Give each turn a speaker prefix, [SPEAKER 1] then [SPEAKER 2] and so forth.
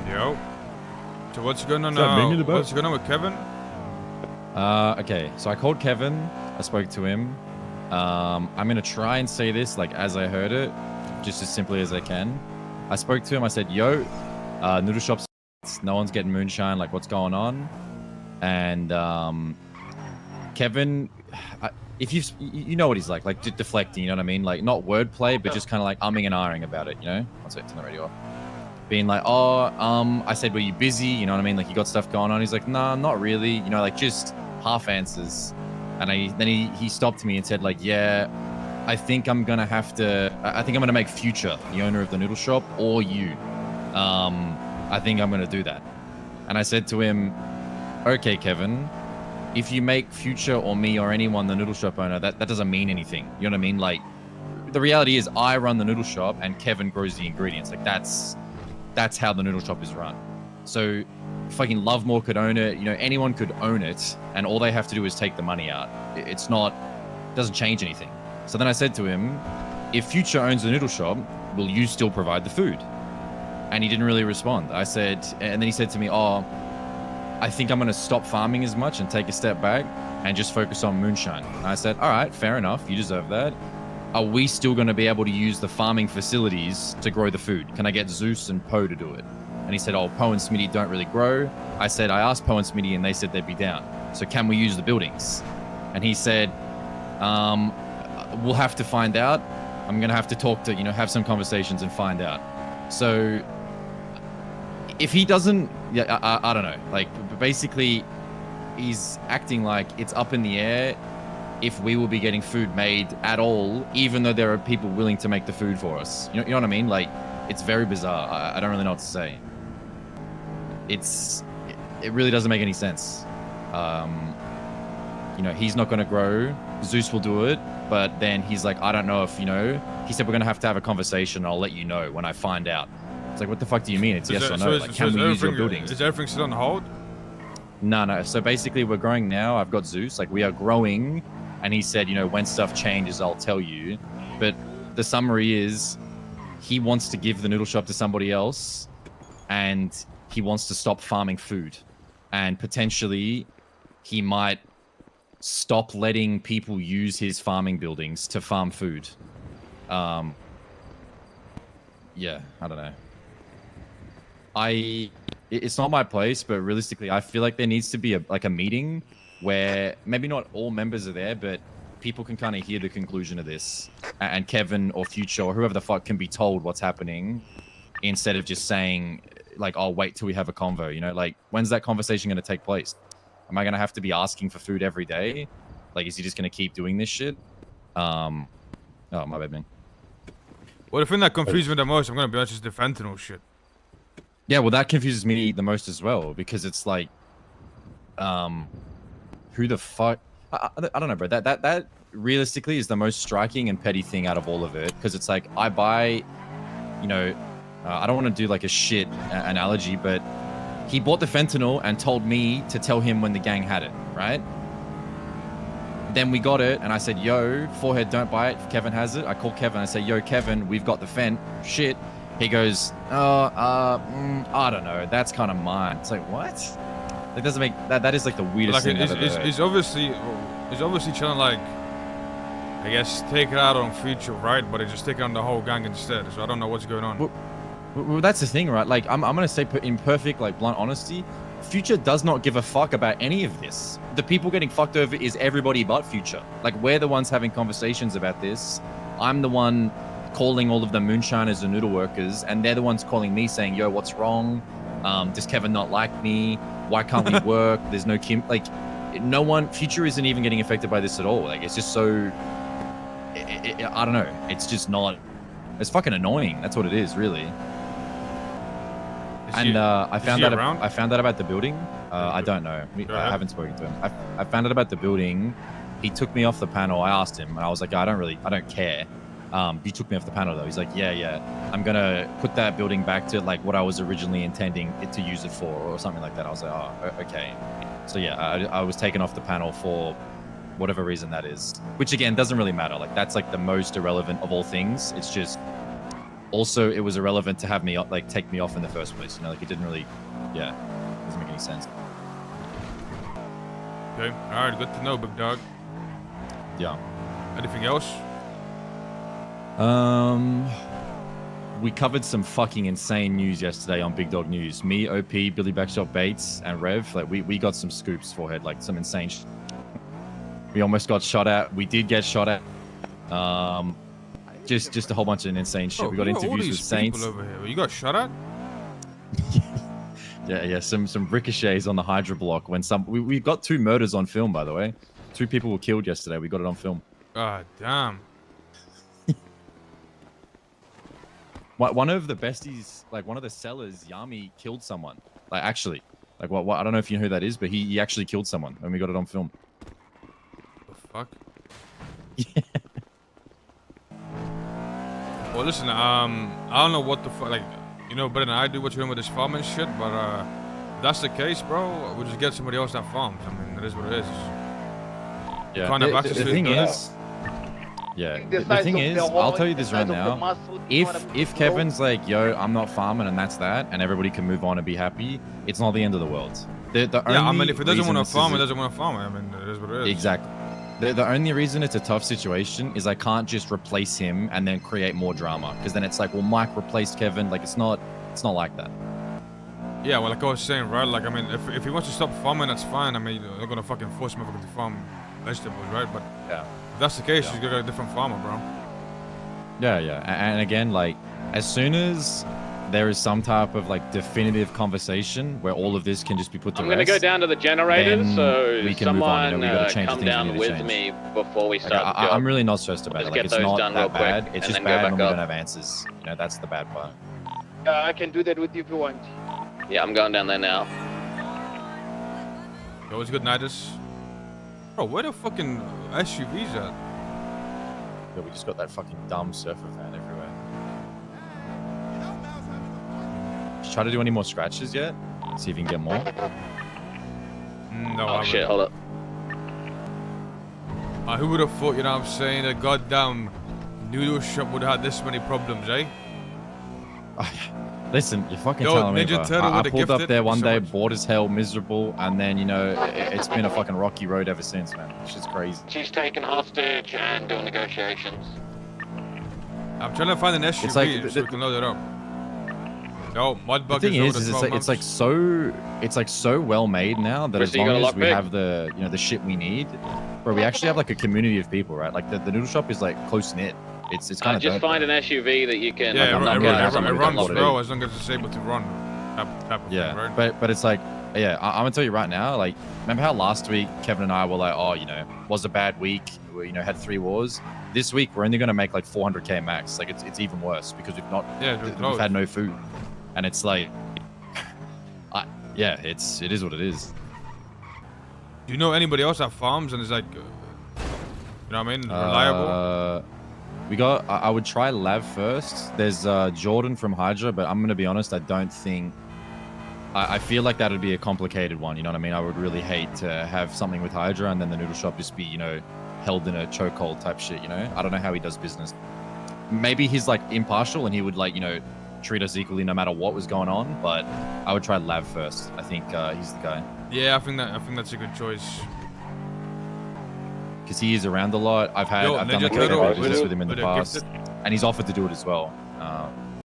[SPEAKER 1] Yo. So what's going on what's going on with Kevin?
[SPEAKER 2] Okay, so I called Kevin. I spoke to him. I'm gonna try and say this like as I heard it, just as simply as I can. I spoke to him. I said, "Yo, noodle shops. No one's getting moonshine. Like, what's going on?" And Kevin, if you know what he's like deflecting. You know what I mean? Like not wordplay, but just kind of like umming and ahhing about it. You know? One second, turn the radio off. Being like, I said, were you busy? You know what I mean? Like, you got stuff going on. He's like, nah, not really. You know, like just half answers. And then he stopped me and said, like, yeah, I think I'm gonna make Future the owner of the noodle shop, or you. I think I'm gonna do that. And I said to him, okay, Kevin, if you make Future or me or anyone the noodle shop owner, that doesn't mean anything. You know what I mean? Like, the reality is I run the noodle shop and Kevin grows the ingredients. Like, that's how the noodle shop is run. So fucking Lovemore could own it. You know, anyone could own it, and all they have to do is take the money out. It doesn't change anything. So then I said to him, if Future owns the noodle shop, will you still provide the food? And he didn't really respond. I said, and then he said to me, I think I'm going to stop farming as much and take a step back and just focus on moonshine. And I said, all right, fair enough. You deserve that. Are we still going to be able to use the farming facilities to grow the food? Can I get Zeus and Poe to do it? And he said, oh, Poe and Smitty don't really grow. I said, I asked Poe and Smitty and they said they'd be down. So can we use the buildings? And he said, we'll have to find out. I'm going to have to talk to, have some conversations and find out. So if he doesn't, I don't know. Like, basically, he's acting like it's up in the air if we will be getting food made at all, even though there are people willing to make the food for us. You know what I mean? Like, it's very bizarre. I don't really know what to say. It really doesn't make any sense. He's not going to grow. Zeus will do it. But then he's like, I don't know if, he said we're going to have a conversation. I'll let you know when I find out. It's like, what the fuck do you mean? It's yes or no. Like, can we use your buildings?
[SPEAKER 1] Is everything still on hold?
[SPEAKER 2] No. So basically, we're growing now. I've got Zeus. Like, we are growing. And he said, when stuff changes, I'll tell you. But the summary is he wants to give the noodle shop to somebody else. And he wants to stop farming food. And potentially, he might stop letting people use his farming buildings to farm food. Yeah, I don't know. It's not my place, but realistically, I feel like there needs to be a meeting where maybe not all members are there, but people can kind of hear the conclusion of this, and Kevin or Future or whoever the fuck can be told what's happening, instead of just saying like, "Oh, wait till we have a convo." Like, when's that conversation going to take place? Am I going to have to be asking for food every day? Like, is he just going to keep doing this shit? Oh, my bad, man.
[SPEAKER 1] Well, the thing that confuses me the most, I'm going to be honest, is the fentanyl shit.
[SPEAKER 2] Yeah, well, that confuses me the most as well, because it's like, who the fuck? I don't know, bro. That realistically is the most striking and petty thing out of all of it, because it's like, I buy, I don't want to do like a shit analogy, but he bought the fentanyl and told me to tell him when the gang had it, right? Then we got it, and I said, yo, Forehead, don't buy it. Kevin has it. I called Kevin. I say, yo, Kevin, we've got the fent. Shit. He goes, I don't know. That's kind of mine. It's like, what? That doesn't make that is like the weirdest thing I've ever heard.
[SPEAKER 1] He's obviously trying to, like, I guess, take it out on Future, right? But he's just taking on the whole gang instead. So I don't know what's going on.
[SPEAKER 2] Well, that's the thing, right? Like, I'm gonna say, in perfect, like, blunt honesty, Future does not give a fuck about any of this. The people getting fucked over is everybody but Future. Like, we're the ones having conversations about this. I'm the one calling all of the moonshiners and noodle workers, and they're the ones calling me saying, yo, what's wrong? Does Kevin not like me? Why can't we work? There's no Kim. Like, no one, Future isn't even getting affected by this at all. Like, it's just so, I don't know. It's just not, it's fucking annoying. That's what it is, really. I found out about the building. I don't know. I haven't spoken to him. I found out about the building. He took me off the panel. I asked him, and I was like, I don't care. He took me off the panel though. He's like, yeah, I'm gonna put that building back to like what I was originally intending it to use it for, or something like that. I was like, oh, okay. So yeah, I was taken off the panel for whatever reason that is, which again doesn't really matter. Like, that's like the most irrelevant of all things. It's just Also, it was irrelevant to have me like take me off in the first place. You know, like it didn't really, yeah, doesn't make any sense.
[SPEAKER 1] Okay. All right. Good to know, big dog.
[SPEAKER 2] Yeah.
[SPEAKER 1] Anything else?
[SPEAKER 2] We covered some fucking insane news yesterday on Big Dog News. Me, OP, Billy Backshot Bates, and Rev. Like we got some scoops forehead, like some insane. We almost got shot at. We did get shot at. Just a whole bunch of insane shit.
[SPEAKER 1] Bro,
[SPEAKER 2] we got interviews with Saints.
[SPEAKER 1] Over here. You got shot at?
[SPEAKER 2] Yeah. Some ricochets on the Hydra block when we got 2 murders on film, by the way. 2 people were killed yesterday. We got it on film.
[SPEAKER 1] God damn.
[SPEAKER 2] One of the besties, like one of the sellers, Yami, killed someone. Like actually, like what? I don't know if you know who that is, but he actually killed someone, and we got it on film.
[SPEAKER 1] The fuck?
[SPEAKER 2] Yeah.
[SPEAKER 1] Well, listen. I don't know what the fuck. Like, you know better than I do what you're doing with this farming shit, but if that's the case, bro, we'll just get somebody else that farms. I mean, that is what it is.
[SPEAKER 2] Yeah.
[SPEAKER 1] Kind of access
[SPEAKER 2] the
[SPEAKER 1] to
[SPEAKER 2] thing
[SPEAKER 1] it,
[SPEAKER 2] is. Yeah, the thing is, I'll tell you this right now. If Kevin's like, yo, I'm not farming and that's that, and everybody can move on and be happy, it's not the end of the world.
[SPEAKER 1] I mean, if it doesn't want to farm, it doesn't want to farm. I mean, it is what it is.
[SPEAKER 2] Exactly. The only reason it's a tough situation is I can't just replace him and then create more drama, because then it's like, well, Mike replaced Kevin. Like, it's not like that.
[SPEAKER 1] Yeah, well, like I was saying, right? Like, I mean, if he wants to stop farming, that's fine. I mean, they're gonna fucking force him to farm vegetables, right? But
[SPEAKER 2] yeah.
[SPEAKER 1] If that's the case, he's got a different farmer, bro.
[SPEAKER 2] Yeah. And again, like, as soon as there is some type of like definitive conversation where all of this can just be put to rest,
[SPEAKER 3] I'm gonna go down to the generators, so
[SPEAKER 2] we can
[SPEAKER 3] someone
[SPEAKER 2] move on. You know, we gotta change
[SPEAKER 3] come
[SPEAKER 2] the things
[SPEAKER 3] down
[SPEAKER 2] we need to
[SPEAKER 3] with
[SPEAKER 2] change.
[SPEAKER 3] me before we start.
[SPEAKER 2] Like, I'm really not stressed about it. Like, it's not that bad.
[SPEAKER 3] Quick,
[SPEAKER 2] it's
[SPEAKER 3] and
[SPEAKER 2] just
[SPEAKER 3] then go
[SPEAKER 2] bad
[SPEAKER 3] back
[SPEAKER 2] when we
[SPEAKER 3] up.
[SPEAKER 2] don't have answers. You know, that's the bad part.
[SPEAKER 4] I can do that with you if you want.
[SPEAKER 3] Yeah, I'm going down there now.
[SPEAKER 1] Yo, what's good, Nidus? Bro, where the fucking SUVs at?
[SPEAKER 2] Yeah, we just got that fucking dumb surfer van everywhere. Just try to do any more scratches yet? See if you can get more.
[SPEAKER 1] No,
[SPEAKER 3] Oh shit, hold up.
[SPEAKER 1] Who would have thought, you know what I'm saying, a goddamn noodle shop would have had this many problems, eh?
[SPEAKER 2] Listen, you're fucking
[SPEAKER 1] Yo,
[SPEAKER 2] telling me,
[SPEAKER 1] Ninja
[SPEAKER 2] bro.
[SPEAKER 1] Turtle
[SPEAKER 2] I
[SPEAKER 1] with a
[SPEAKER 2] pulled up
[SPEAKER 1] gifted,
[SPEAKER 2] there one
[SPEAKER 1] so
[SPEAKER 2] day,
[SPEAKER 1] much.
[SPEAKER 2] bored as hell, miserable, and then, you know, it's been a fucking rocky road ever since, man. It's just crazy.
[SPEAKER 3] She's taken hostage and doing negotiations.
[SPEAKER 1] I'm trying to find an SUV
[SPEAKER 2] like
[SPEAKER 1] so we can load it up. Yo, Mudbug
[SPEAKER 2] The thing
[SPEAKER 1] is
[SPEAKER 2] is,
[SPEAKER 1] over 12
[SPEAKER 2] it's like so well made now that
[SPEAKER 3] Chris,
[SPEAKER 2] as
[SPEAKER 3] you
[SPEAKER 2] long
[SPEAKER 3] got a
[SPEAKER 2] as we
[SPEAKER 3] lockpick?
[SPEAKER 2] have the, you know, the shit we need, bro, we actually have like a community of people, right? Like the noodle shop is like close knit. It's kind of
[SPEAKER 3] just find an SUV that you can.
[SPEAKER 1] Yeah,
[SPEAKER 3] like,
[SPEAKER 1] it
[SPEAKER 3] knock out.
[SPEAKER 1] runs,
[SPEAKER 2] load it
[SPEAKER 1] bro, as long as it's able to run. Type of
[SPEAKER 2] yeah,
[SPEAKER 1] thing, right?
[SPEAKER 2] but it's like, yeah, I'm gonna tell you right now, like, remember how last week Kevin and I were like, oh, you know, was a bad week, we, you know, had 3 wars. This week we're only gonna make like 400k max. Like it's even worse because we've not, we've had no food, and it's like, yeah, it is what it is.
[SPEAKER 1] Do you know anybody else that farms and is like, you know what I mean, reliable?
[SPEAKER 2] We got, I would try Lav first. There's Jordan from Hydra, but I'm gonna be honest, I don't think, I feel like that would be a complicated one, you know what I mean? I would really hate to have something with Hydra and then the noodle shop just be, you know, held in a chokehold type shit, you know? I don't know how he does business. Maybe he's like impartial and he would like, you know, treat us equally no matter what was going on, but I would try Lav first. I think he's the guy.
[SPEAKER 1] Yeah, I think that's a good choice.
[SPEAKER 2] Because he is around a lot. I've done like a
[SPEAKER 1] Turtle,
[SPEAKER 2] business with him in the past,
[SPEAKER 1] gifted.
[SPEAKER 2] and he's offered to do it as well.